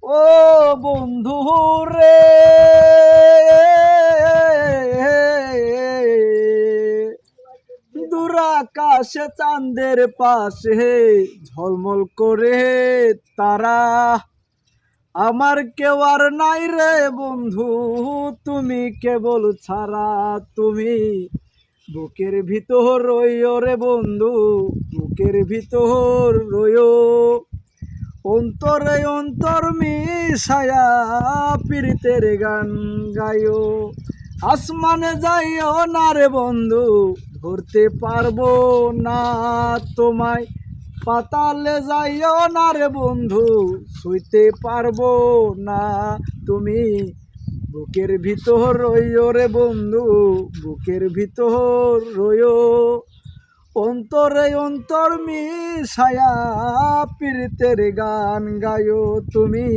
ও বন্ধু রে, দূর আকাশে চাঁদের পাশে ঝলমল করে তারা, আমার কেউ আর নাই রে বন্ধু, তুমি কেবল ছাড়া। তুমি বুকের ভিতর রইও রে বন্ধু, বুকের ভিতর রইও, অন্তরে অন্তর মিশায়া পীড়িতের গান গাইও। আসমানে যাইও না রে বন্ধু, ধরতে পারবো না তোমায়, পাতালে যাইও না রে বন্ধু, ছুঁইতে পারবো না। তুমি বুকের ভিতর রইও রে বন্ধু, বুকের ভিতর রইও, অন্তরে অন্তর মিশায়া পীড়িতের গান গাইও তুমি।